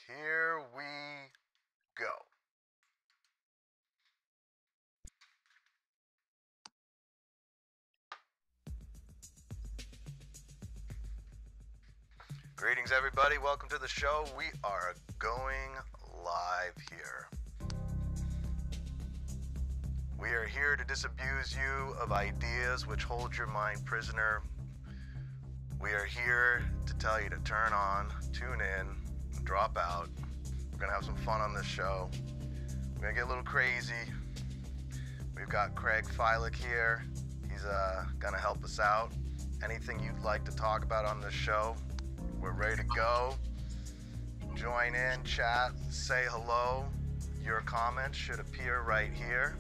Here we go. Greetings, everybody. Welcome to the show. We are going live here. We are here to disabuse you of ideas which hold your mind prisoner. We are here to tell you to turn on, tune in, drop out. We're going to have some fun on this show. We're going to get a little crazy. We've got Craig Filick here. He's going to help us out. Anything you'd like to talk about on this show, we're ready to go. Join in, chat, say hello. Your comments should appear right here,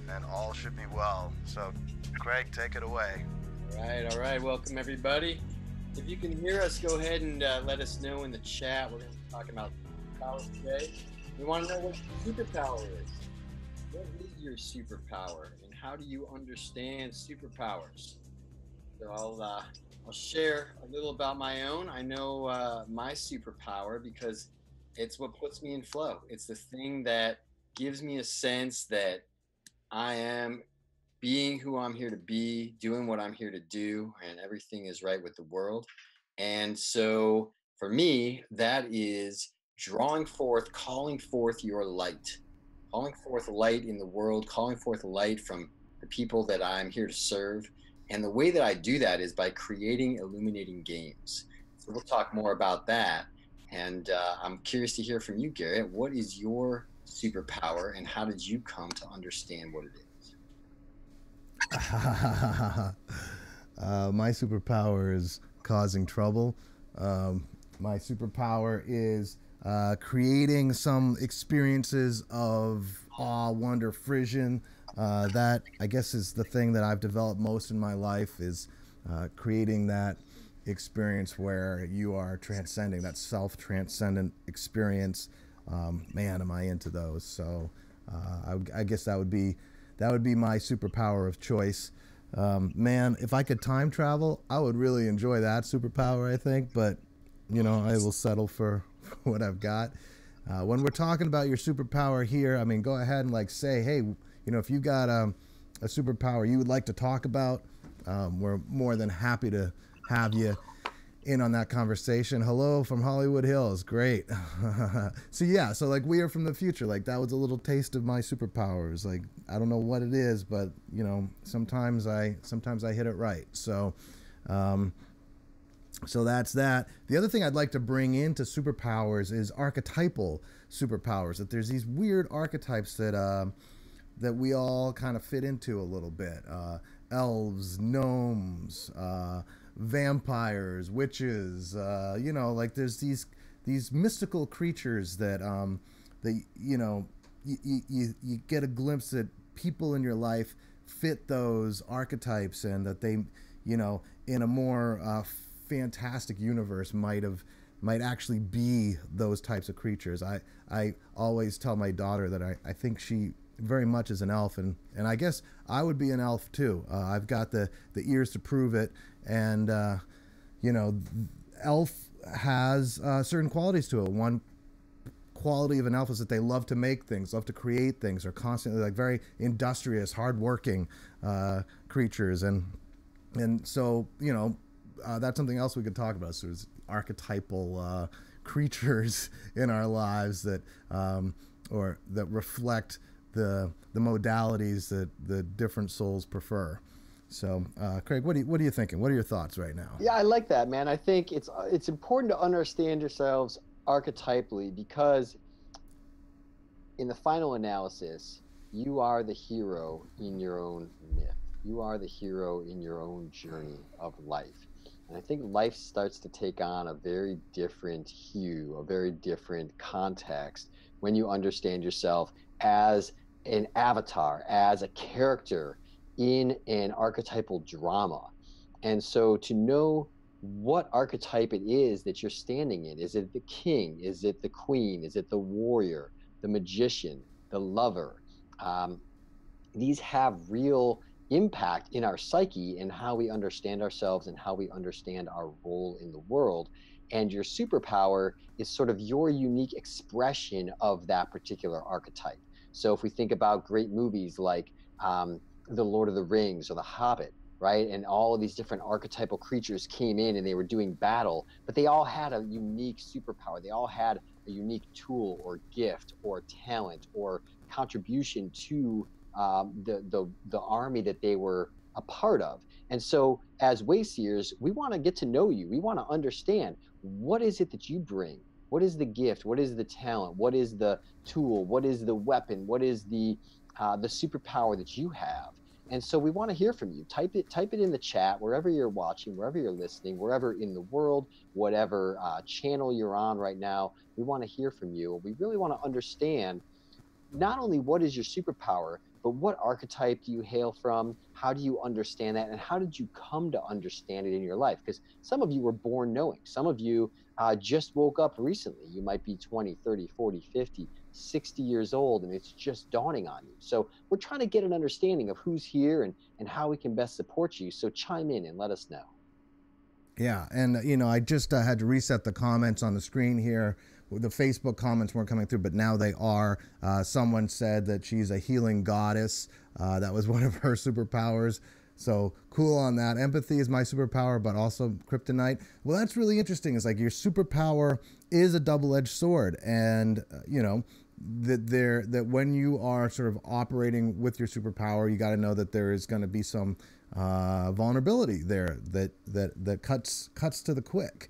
and all should be well. So, Craig, take it away. All right. Welcome, everybody. If you can hear us, go ahead and let us know in the chat. We're going to be talking about superpowers today. We want to know what your superpower is. What is your superpower, and how do you understand superpowers? So I'll share a little about my own. I know my superpower because it's what puts me in flow. It's the thing that gives me a sense that I am being who I'm here to be, doing what I'm here to do, and everything is right with the world. And so for me, that is drawing forth, calling forth your light, calling forth light in the world, calling forth light from the people that I'm here to serve. And the way that I do that is by creating illuminating games. So we'll talk more about that. And I'm curious to hear from you, Garrett. What is your superpower, and how did you come to understand what it is? My superpower is causing trouble. My superpower is creating some experiences of awe, wonder, frisson. That, I guess, is the thing that I've developed most in my life, is creating that experience where you are transcending, that self-transcendent experience. Man, am I into those. So I guess that would be my superpower of choice. Man, if I could time travel, I would really enjoy that superpower, I think. But, I will settle for what I've got. When we're talking about your superpower here, I mean, go ahead and say, hey, if you've got a superpower you would like to talk about, we're more than happy to have you in on that conversation. Hello from Hollywood Hills. Great. So we are from the future. That was a little taste of my superpowers. I don't know what it is, but sometimes I hit it right. So that's that. The other thing I'd like to bring into superpowers is archetypal superpowers. That there's these weird archetypes that we all kind of fit into a little bit. Elves, gnomes, vampires, witches, there's these mystical creatures that you get a glimpse that people in your life fit those archetypes, and that they, in a more fantastic universe might actually be those types of creatures. I always tell my daughter that I think she very much is an elf, and I guess I would be an elf too. I've got the ears to prove it, and elf has certain qualities to it. One quality of an elf is that they love to make things, love to create things, are constantly very industrious, hardworking creatures, and so that's something else we could talk about. So there's archetypal creatures in our lives that or that reflect the modalities that the different souls prefer. So, Craig, what are you thinking? What are your thoughts right now? Yeah, I like that, man. I think it's important to understand yourselves archetypally, because in the final analysis, you are the hero in your own myth. You are the hero in your own journey of life. And I think life starts to take on a very different hue, a very different context when you understand yourself as an avatar, as a character in an archetypal drama. And so to know what archetype it is that you're standing in, is it the king? Is it the queen? Is it the warrior, the magician, the lover? These have real impact in our psyche and how we understand ourselves and how we understand our role in the world. and your superpower is sort of your unique expression of that particular archetype. So if we think about great movies like The Lord of the Rings or The Hobbit, right? And all of these different archetypal creatures came in and they were doing battle, but they all had a unique superpower. They all had a unique tool or gift or talent or contribution to the army that they were a part of. And so as Wayseers, we want to get to know you. We want to understand, what is it that you bring? What is the gift? What is the talent? What is the tool? What is the weapon? What is the superpower that you have? And so we want to hear from you. Type it in the chat, wherever you're watching, wherever you're listening, wherever in the world, whatever channel you're on right now. We want to hear from you. We really want to understand not only what is your superpower, but what archetype do you hail from? How do you understand that? And how did you come to understand it in your life? Because some of you were born knowing. Some of you just woke up recently. You might be 20, 30, 40, 50, 60 years old, and it's just dawning on you. So we're trying to get an understanding of who's here and how we can best support you. So chime in and let us know. Yeah, and you know, I just had to reset the comments on the screen here. The Facebook comments weren't coming through, but now they are. Someone said that she's a healing goddess. That was one of her superpowers. So cool on that. Empathy is my superpower, but also kryptonite. Well, that's really interesting. It's like your superpower is a double-edged sword, and you know that when you are sort of operating with your superpower, you got to know that there is going to be some vulnerability there that cuts to the quick.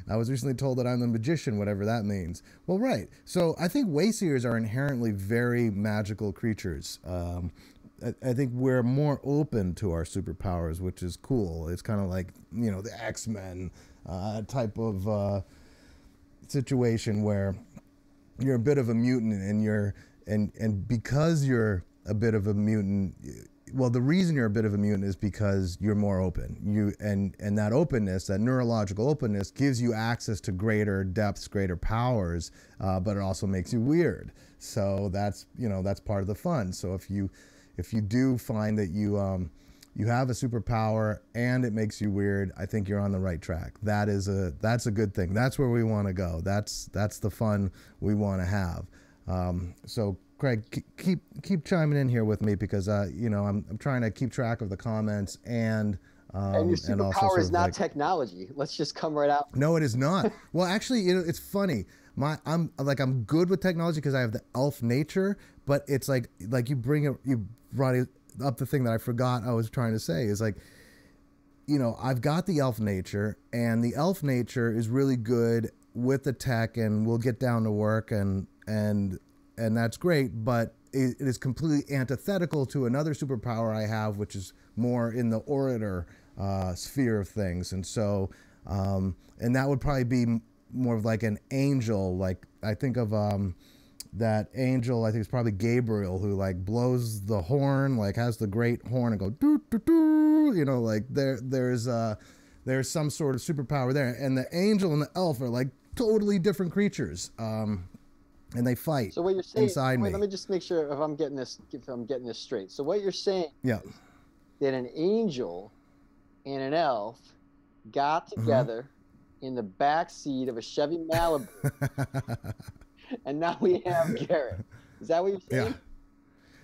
I was recently told that I'm the magician, whatever that means. Well, right. So I think Wayseers are inherently very magical creatures. I think we're more open to our superpowers, which is cool. It's kind of like, you know, the X-Men type of situation where you're a bit of a mutant and because you're a bit of a mutant, well, the reason you're a bit of a mutant is because you're more open. And that openness, that neurological openness, gives you access to greater depths, greater powers, but it also makes you weird. So that's part of the fun. So if you do find that you have a superpower and it makes you weird, I think you're on the right track. That's a good thing. That's where we want to go. That's the fun we want to have. So Craig, keep chiming in here with me because I'm trying to keep track of the comments and your superpower is not technology. Let's just come right out. No, it is not. Well, actually, it's funny. I'm good with technology because I have the elf nature, but it's like you brought up the thing that I forgot I was trying to say is like, you know, I've got the elf nature, and the elf nature is really good with the tech, and we'll get down to work and that's great, but it is completely antithetical to another superpower I have, which is more in the orator sphere of things. And so, and that would probably be more of like an angel. Like I think of that angel, I think it's probably Gabriel, who like blows the horn, like has the great horn and go doo doo doo. You know, like there's some sort of superpower there. And the angel and the elf are like totally different creatures. And they fight. So what you're saying? Inside me. Let me just make sure if I'm getting this straight. So what you're saying? Yeah. That an angel and an elf got together in the back seat of a Chevy Malibu, and now we have Garret. Is that what you're saying?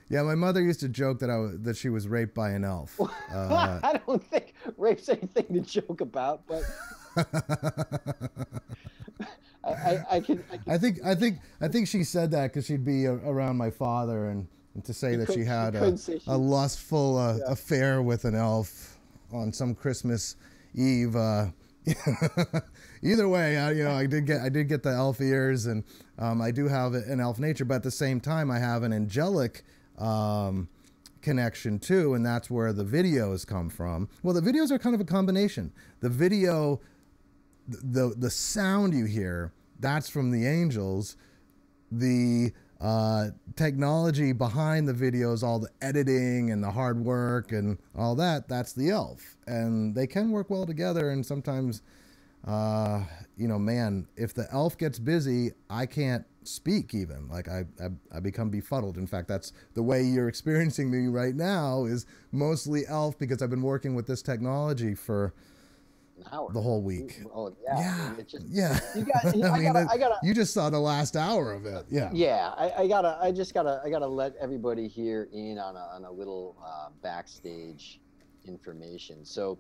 Yeah. My mother used to joke that she was raped by an elf. I don't think rape's anything to joke about, but. I think she said that because she'd be around my father and to say that she had a lustful affair with an elf on some Christmas Eve. Either way, I did get the elf ears, and I do have an elf nature, but at the same time I have an angelic connection too, and that's where the videos come from. Well, the videos are kind of a combination. The video. The sound you hear, that's from the angels. The technology behind the videos, all the editing and the hard work and all that, that's the elf. And they can work well together. And sometimes, man, if the elf gets busy, I can't speak even. Like I become befuddled. In fact, that's the way you're experiencing me right now is mostly elf because I've been working with this technology for An hour. The whole week. Oh yeah. Yeah. I mean, it just, Yeah. You got. I gotta. You just saw the last hour of it. Yeah. Yeah. I gotta let everybody here in on a little backstage information. So,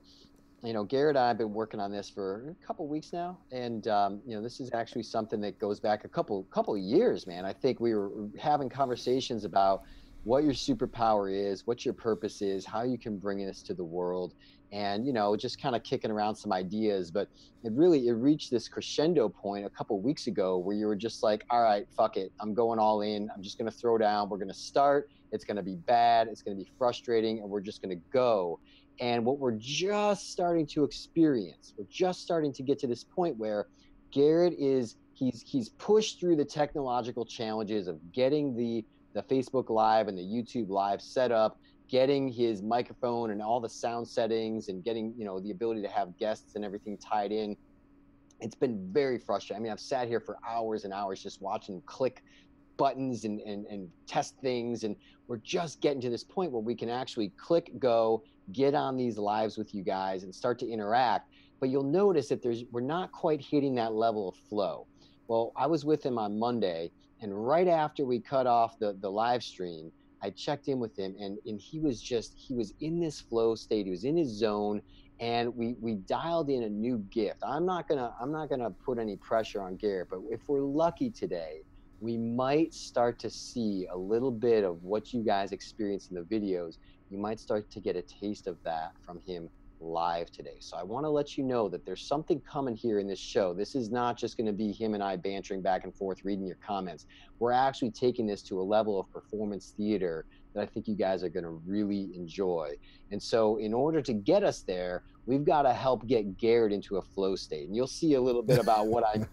Garrett and I have been working on this for a couple weeks now, and this is actually something that goes back a couple of years, man. I think we were having conversations about what your superpower is, what your purpose is, how you can bring this to the world, and just kind of kicking around some ideas. But it reached this crescendo point a couple weeks ago where you were just like, all right, fuck it, I'm going all in. I'm just gonna throw down. We're gonna start. It's gonna be bad. It's gonna be frustrating, and we're just gonna go. And what we're just starting to experience, we're just starting to get to this point where Garrett he's pushed through the technological challenges of getting the Facebook Live and the YouTube Live set up, getting his microphone and all the sound settings, and getting the ability to have guests and everything tied in. It's been very frustrating. I mean, I've sat here for hours and hours just watching him click buttons and test things, and we're just getting to this point where we can actually click go, get on these lives with you guys and start to interact. But you'll notice that we're not quite hitting that level of flow. Well, I was with him on Monday, and right after we cut off the live stream, I checked in with him, and he was in this flow state. He was in his zone, and we dialed in a new gift. I'm not gonna put any pressure on Garrett, but if we're lucky today, we might start to see a little bit of what you guys experience in the videos. You might start to get a taste of that from him live today. So I want to let you know that there's something coming here in this show. This is not just going to be him and I bantering back and forth, reading your comments. We're actually taking this to a level of performance theater that I think you guys are going to really enjoy. And so in order to get us there, we've got to help get Garrett into a flow state. And you'll see a little bit about what I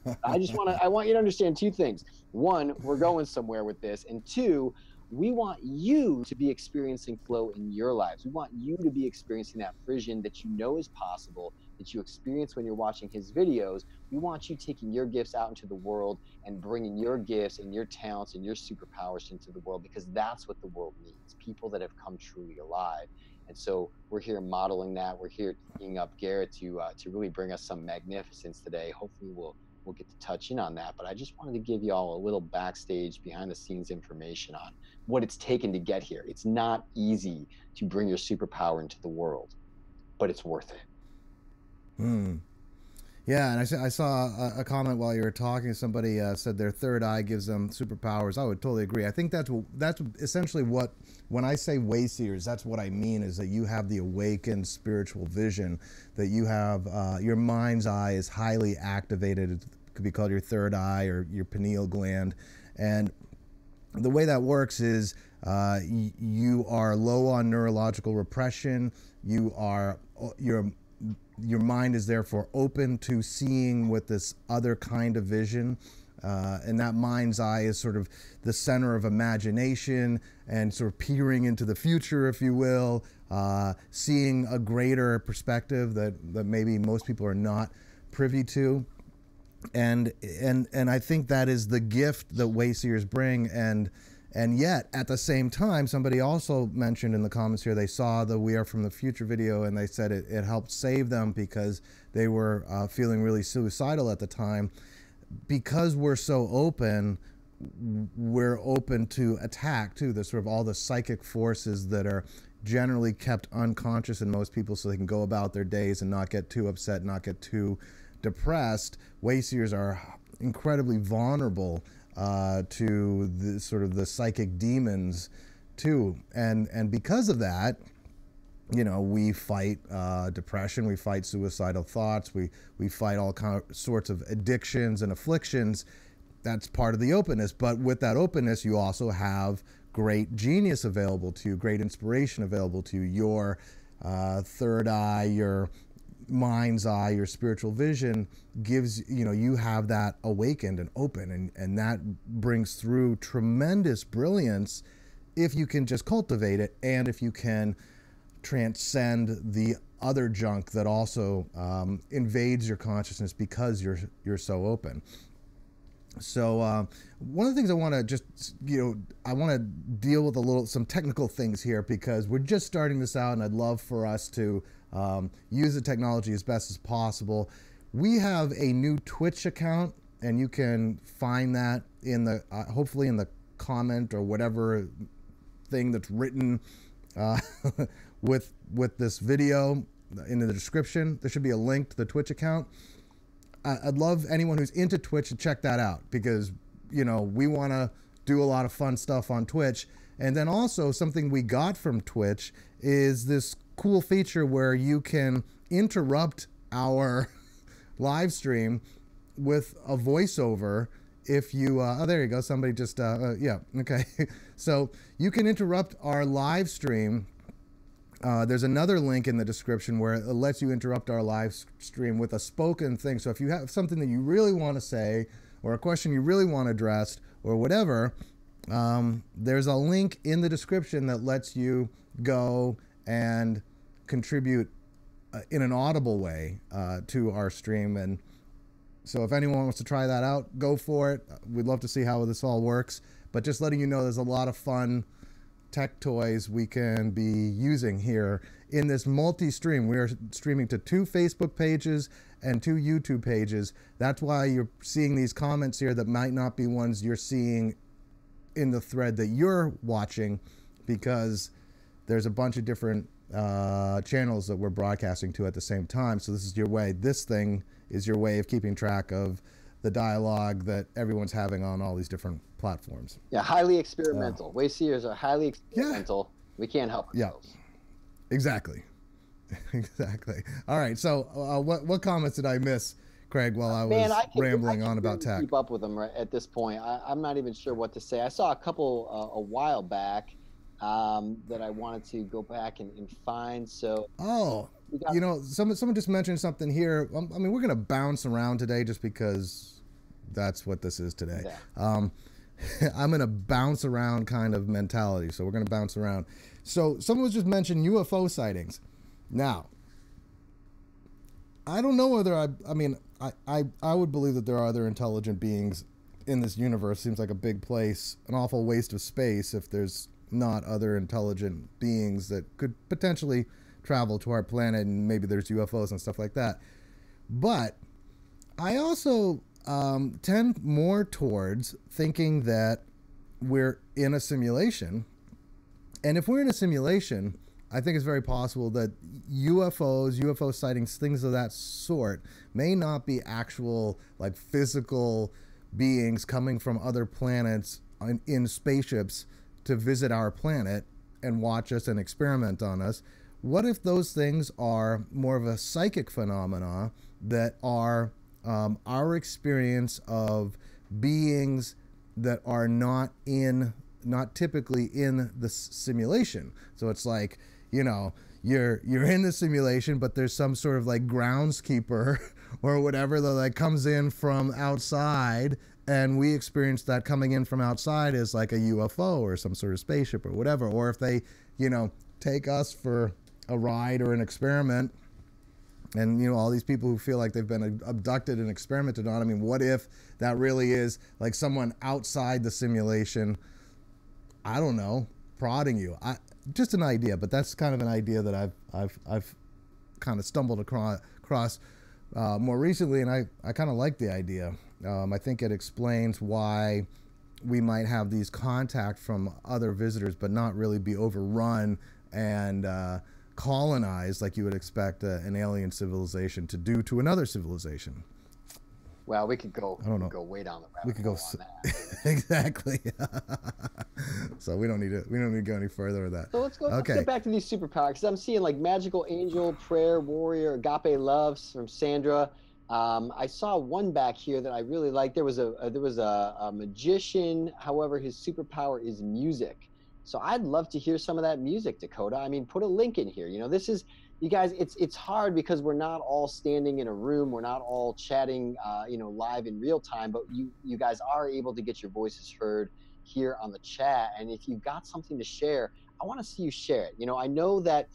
want you to understand two things. One, we're going somewhere with this. And two, we want you to be experiencing flow in your lives. We want you to be experiencing that frisson that you know is possible, that you experience when you're watching his videos. We want you taking your gifts out into the world and bringing your gifts and your talents and your superpowers into the world, because that's what the world needs, people that have come truly alive. And so we're here modeling that. We're here teeing up Garrett to really bring us some magnificence today. Hopefully we'll get to touch in on that. But I just wanted to give you all a little backstage, behind the scenes information on what it's taken to get here. It's not easy to bring your superpower into the world, but it's worth it. Yeah, and I saw a comment while you were talking. Somebody said their third eye gives them superpowers. I would totally agree. I think that's essentially what, when I say Wayseers, that's what I mean, is that you have the awakened spiritual vision, that you have your mind's eye is highly activated. It could be called your third eye or your pineal gland. And the way that works is you are low on neurological repression. Your mind is therefore open to seeing with this other kind of vision. And that mind's eye is sort of the center of imagination and sort of peering into the future, if you will, seeing a greater perspective that maybe most people are not privy to. And I think that is the gift that Wayseers bring. And yet, at the same time, somebody also mentioned in the comments here, they saw the We Are From the Future video, and they said it helped save them because they were feeling really suicidal at the time. Because we're so open, we're open to attack, too. The sort of all the psychic forces that are generally kept unconscious in most people so they can go about their days and not get too upset, not get too depressed. Wayseers are incredibly vulnerable to the sort of the psychic demons too, and because of that, we fight depression, we fight suicidal thoughts, we fight all sorts of addictions and afflictions. That's part of the openness. But with that openness, you also have great genius available to you, great inspiration available to you. Your third eye, your mind's eye, your spiritual vision gives, you have that awakened and open, and that brings through tremendous brilliance if you can just cultivate it, and if you can transcend the other junk that also invades your consciousness because you're so open. So one of the things I want to just, I want to deal with some technical things here, because we're just starting this out, and I'd love for us to use the technology as best as possible. We have a new Twitch account, and you can find that in the hopefully in the comment or whatever thing that's written with this video in the description. There should be a link to the Twitch account. I'd love anyone who's into Twitch to check that out, because we want to do a lot of fun stuff on Twitch. And then also something we got from Twitch is this cool feature where you can interrupt our live stream with a voiceover. If you oh, there you go, somebody just yeah, okay. So you can interrupt our live stream. There's another link in the description where it lets you interrupt our live stream with a spoken thing. So if you have something that you really want to say, or a question you really want addressed, or whatever, there's a link in the description that lets you go and contribute in an audible way to our stream. And so if anyone wants to try that out, go for it. We'd love to see how this all works. But just letting you know, there's a lot of fun tech toys we can be using here in this multi-stream. We are streaming to 2 Facebook pages and 2 YouTube pages. That's why you're seeing these comments here that might not be ones you're seeing in the thread that you're watching, because there's a bunch of different channels that we're broadcasting to at the same time. So this is your way. This thing is your way of keeping track of the dialogue that everyone's having on all these different platforms. Yeah, highly experimental. Wayseers are highly experimental. Yeah. We can't help ourselves. Yeah, exactly. Exactly. All right, so what comments did I miss, Craig, while I was rambling on about tech? Keep up with them right at this point. I'm not even sure what to say. I saw a couple a while back that I wanted to go back and find. So someone just mentioned something here. I mean, we're gonna bounce around today just because that's what this is today. Yeah. I'm in a bounce around kind of mentality, so we're gonna bounce around. So someone was just mentioned UFO sightings. Now, I don't know whether I would believe that there are other intelligent beings in this universe. Seems like a big place, an awful waste of space if there's not other intelligent beings that could potentially travel to our planet, and maybe there's UFOs and stuff like that. But I also tend more towards thinking that we're in a simulation. And if we're in a simulation, I think it's very possible that UFO sightings, things of that sort, may not be actual, like, physical beings coming from other planets in spaceships to visit our planet and watch us and experiment on us. What if those things are more of a psychic phenomena that are our experience of beings that are not typically in the simulation? So it's like, you're in the simulation, but there's some sort of like groundskeeper or whatever that like comes in from outside, and we experience that coming in from outside as like a UFO or some sort of spaceship or whatever. Or if they, take us for a ride or an experiment, and all these people who feel like they've been abducted and experimented on. I mean, what if that really is like someone outside the simulation, I don't know, prodding you? Just an idea, but that's kind of an idea that I've kind of stumbled across more recently, and I kind of like the idea. I think it explains why we might have these contact from other visitors, but not really be overrun and colonized like you would expect an alien civilization to do to another civilization. Well, we could go. I don't know. Go way down the rabbit we could go on that. Exactly. So we don't need to go any further with that. So let's go. Okay. Let's get back to these superpowers, because I'm seeing like magical angel, prayer warrior, agape loves from Sandra. I saw one back here that I really liked. There was a magician. However, his superpower is music. So I'd love to hear some of that music, Dakota. I mean, put a link in here. This is, you guys, it's hard because we're not all standing in a room. We're not all chatting, live in real time, but you guys are able to get your voices heard here on the chat. And if you've got something to share, I want to see you share it. I know that,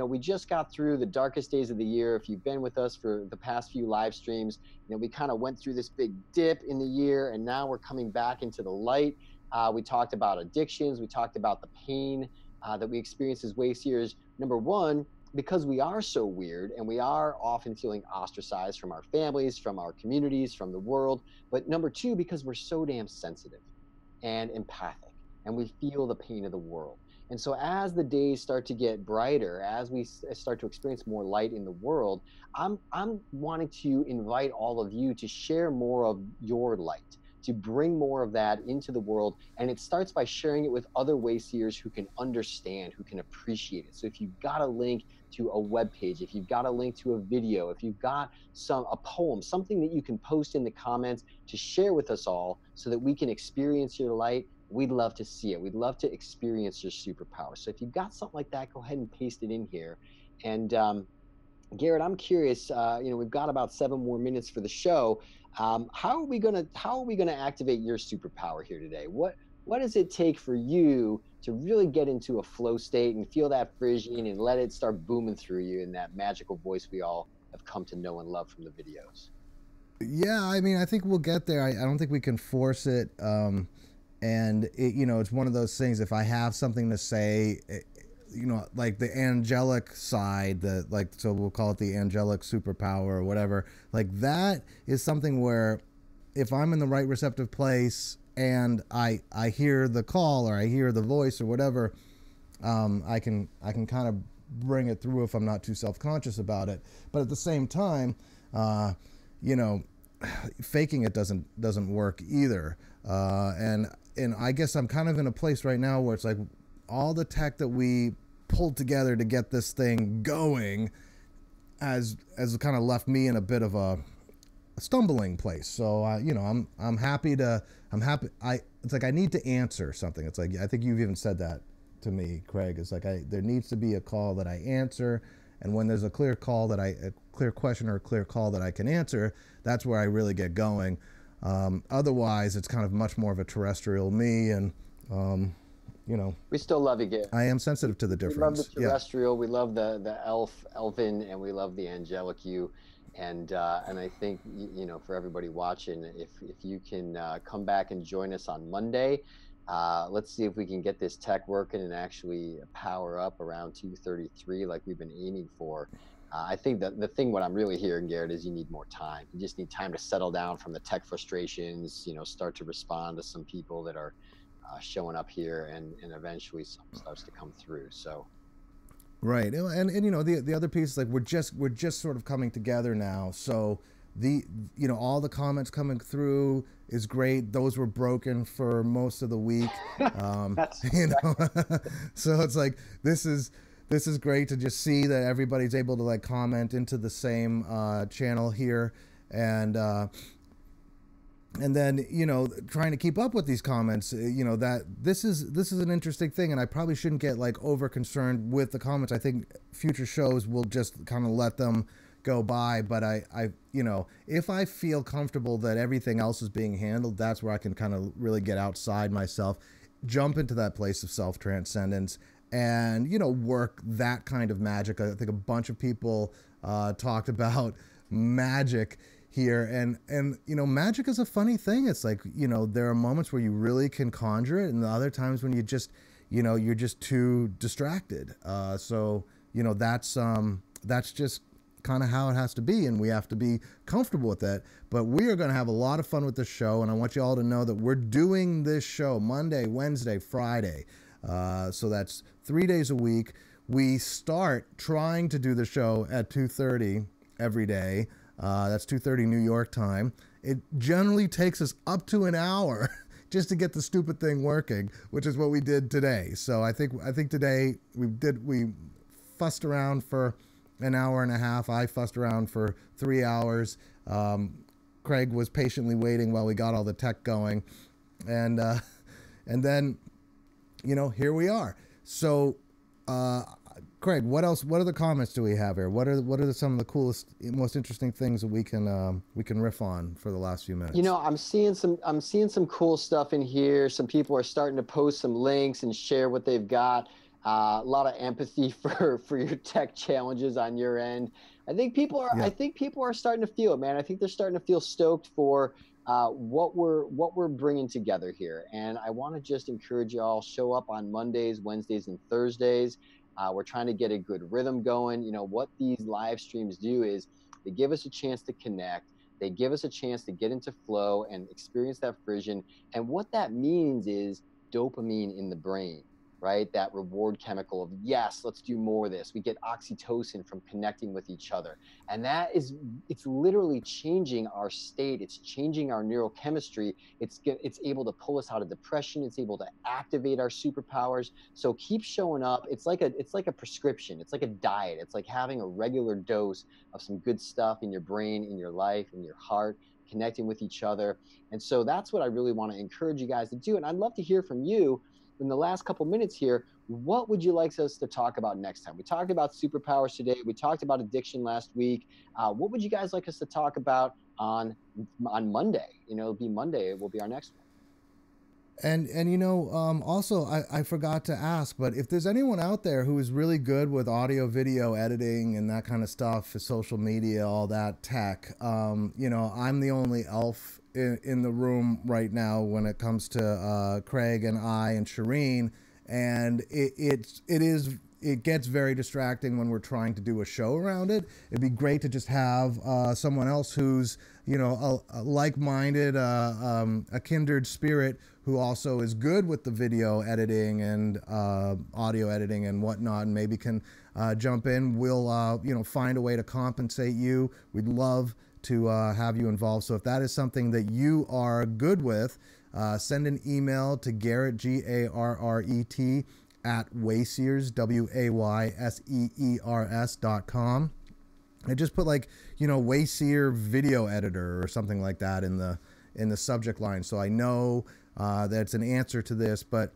we just got through the darkest days of the year. If you've been with us for the past few live streams, we kind of went through this big dip in the year, and now we're coming back into the light. We talked about addictions. We talked about the pain that we experience as Wayseers. Number one, because we are so weird and we are often feeling ostracized from our families, from our communities, from the world. But number two, because we're so damn sensitive and empathic and we feel the pain of the world. And so as the days start to get brighter, as we start to experience more light in the world, I'm wanting to invite all of you to share more of your light, to bring more of that into the world. And it starts by sharing it with other Wayseers who can understand, who can appreciate it. So if you've got a link to a web page, if you've got a link to a video, if you've got a poem, something that you can post in the comments to share with us all so that we can experience your light, we'd love to see it. We'd love to experience your superpower. So if you've got something like that, go ahead and paste it in here. And Garret, I'm curious. We've got about 7 more minutes for the show. How are we gonna activate your superpower here today? What does it take for you to really get into a flow state and feel that Frisian and let it start booming through you in that magical voice we all have come to know and love from the videos? Yeah, I mean, I think we'll get there. I don't think we can force it. And it's one of those things. If I have something to say, like the angelic side, so we'll call it the angelic superpower or whatever. Like that is something where, if I'm in the right receptive place and I hear the call or I hear the voice or whatever, I can kind of bring it through if I'm not too self-conscious about it. But at the same time, faking it doesn't work either. And I guess I'm kind of in a place right now where it's like all the tech that we pulled together to get this thing going has kind of left me in a bit of a stumbling place. So I'm happy. It's like I need to answer something. It's like, I think you've even said that to me, Craig. It's like there needs to be a call that I answer, and when there's a clear question or a clear call that I can answer, that's where I really get going. Otherwise, it's kind of much more of a terrestrial me, and we still love you, Garret. I am sensitive to the difference. We love the terrestrial, yeah. We love the elfin, and we love the angelic you. And I think for everybody watching, if you can come back and join us on Monday, let's see if we can get this tech working and actually power up around 2:33 like we've been aiming for. I think that the thing, what I'm really hearing, Garret, is you need more time. You just need time to settle down from the tech frustrations, start to respond to some people that are showing up here, and eventually something starts to come through. So. Right. And the other piece is like, we're just sort of coming together now. So all the comments coming through is great. Those were broken for most of the week. So it's like, this is great to just see that everybody's able to like comment into the same channel here, and then trying to keep up with these comments. That this is an interesting thing, and I probably shouldn't get like over concerned with the comments. I think future shows will just kind of let them go by. But I if I feel comfortable that everything else is being handled, that's where I can kind of really get outside myself, jump into that place of self-transcendence, and work that kind of magic. I think a bunch of people talked about magic here, and magic is a funny thing. It's like, there are moments where you really can conjure it, and the other times when you just you're just too distracted. So that's just kind of how it has to be, and we have to be comfortable with that. But we are going to have a lot of fun with this show, and I want you all to know that we're doing this show Monday, Wednesday, Friday. So that's 3 days a week. We start trying to do the show at 2:30 every day. That's 2:30 New York time. It generally takes us up to an hour just to get the stupid thing working, which is what we did today. So I think today we fussed around for an hour and a half. I fussed around for 3 hours. Craig was patiently waiting while we got all the tech going, and then here we are. So Craig, what else? What other comments do we have here? What are some of the coolest, most interesting things that we can riff on for the last few minutes? I'm seeing some cool stuff in here. Some people are starting to post some links and share what they've got. A lot of empathy for your tech challenges on your end. I think people are. Yeah. I think people are starting to feel it, man. I think they're starting to feel stoked for what we're bringing together here. And I want to just encourage you all, show up on Mondays, Wednesdays, and Thursdays. We're trying to get a good rhythm going. You know, what these live streams do is they give us a chance to connect. They give us a chance to get into flow and experience that frisson. And what that means is dopamine in the brain, right? That reward chemical of, yes, let's do more of this. We get oxytocin from connecting with each other. And that is, it's literally changing our state. It's changing our neurochemistry. It's able to pull us out of depression. It's able to activate our superpowers. So keep showing up. It's like a prescription. It's like a diet. It's like having a regular dose of some good stuff in your brain, in your life, in your heart, connecting with each other. And so that's what I really want to encourage you guys to do. And I'd love to hear from you in the last couple minutes here. What would you like us to talk about next time? We talked about superpowers today. We talked about addiction last week. What would you guys like us to talk about on Monday? You know, it'll be Monday. It will be our next one. And you know, also I forgot to ask, but if there's anyone out there who is really good with audio, video editing and that kind of stuff, for social media, all that tech, you know, I'm the only elf in the room right now when it comes to Craig and I and Shireen, and it gets very distracting when we're trying to do a show around it. It'd be great to just have someone else who's, you know, a like-minded, a kindred spirit, who also is good with the video editing and audio editing and whatnot, and maybe can jump in. We'll, you know, find a way to compensate you. We'd love to have you involved. So if that is something that you are good with, send an email to Garret, Garret, at Wayseers, WAYSEERS.com. And just put, like, you know, Wayseer video editor or something like that in the subject line, so I know that's an answer to this. But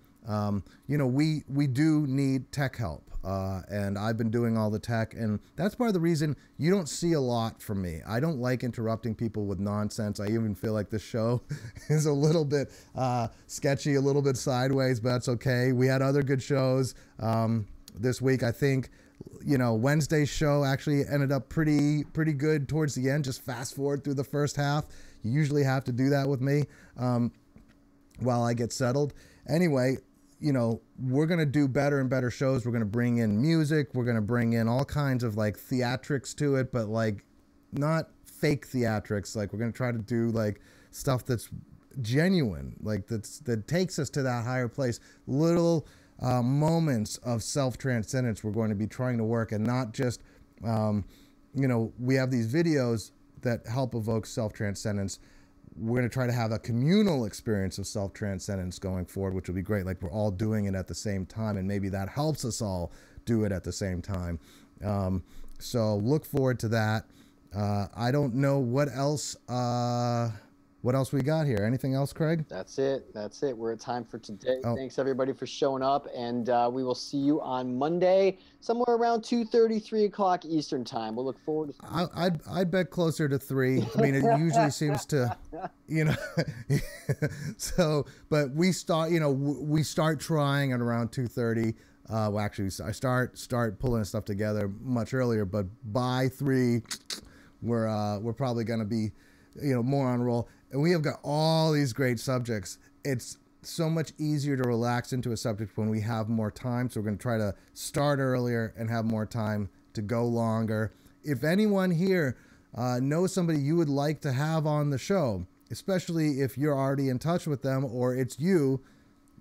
you know, we do need tech help, and I've been doing all the tech, and that's part of the reason you don't see a lot from me. I don't like interrupting people with nonsense. I even feel like this show is a little bit sketchy, a little bit sideways, but that's okay. We had other good shows this week. I think, you know, Wednesday's show actually ended up pretty good towards the end. Just fast forward through the first half. You usually have to do that with me while I get settled. Anyway, you know, we're going to do better and better shows. We're going to bring in music. We're going to bring in all kinds of, like, theatrics to it, but, like, not fake theatrics. Like, we're going to try to do, like, stuff that's genuine, like that takes us to that higher place. Little moments of self-transcendence we're going to be trying to work, and not just, you know, we have these videos that help evoke self-transcendence. We're going to try to have a communal experience of self-transcendence going forward, which will be great. Like, we're all doing it at the same time, and maybe that helps us all do it at the same time. So look forward to that. I don't know what else we got here. Anything else, Craig? That's it. We're at time for today. Oh. Thanks everybody for showing up, and we will see you on Monday, somewhere around 2:30, 3 o'clock Eastern time. We'll look forward to. I'd bet closer to 3. I mean, it usually seems to, you know. So, but we start trying at around 2:30. Well, actually, I start pulling stuff together much earlier, but by 3, we're probably going to be, you know, more on roll. And we have got all these great subjects. It's so much easier to relax into a subject when we have more time. So we're going to try to start earlier and have more time to go longer. If anyone here knows somebody you would like to have on the show, especially if you're already in touch with them or it's you,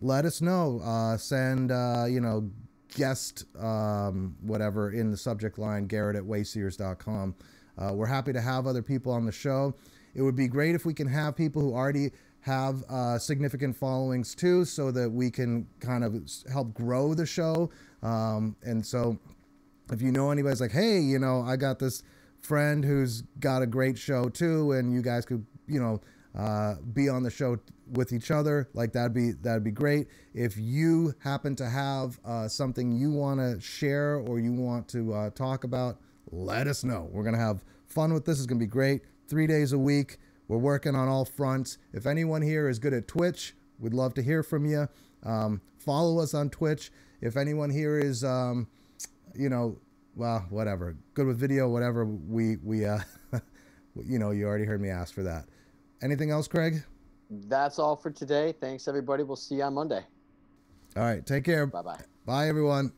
let us know. Send, you know, guest whatever in the subject line, Garret at Wayseers.com. We're happy to have other people on the show. It would be great if we can have people who already have significant followings too, so that we can kind of help grow the show. And so if you know anybody's like, hey, you know, I got this friend who's got a great show too, and you guys could, you know, be on the show with each other, like that'd be great. If you happen to have something you want to share or you want to talk about, let us know. We're going to have fun with this. It's going to be great. 3 days a week. We're working on all fronts. If anyone here is good at Twitch, we'd love to hear from you. Follow us on Twitch. If anyone here is, you know, well, whatever, good with video, whatever, we you know, you already heard me ask for that. Anything else, Craig? That's all for today. Thanks everybody. We'll see you on Monday. All right. Take care. Bye-bye. Bye, everyone.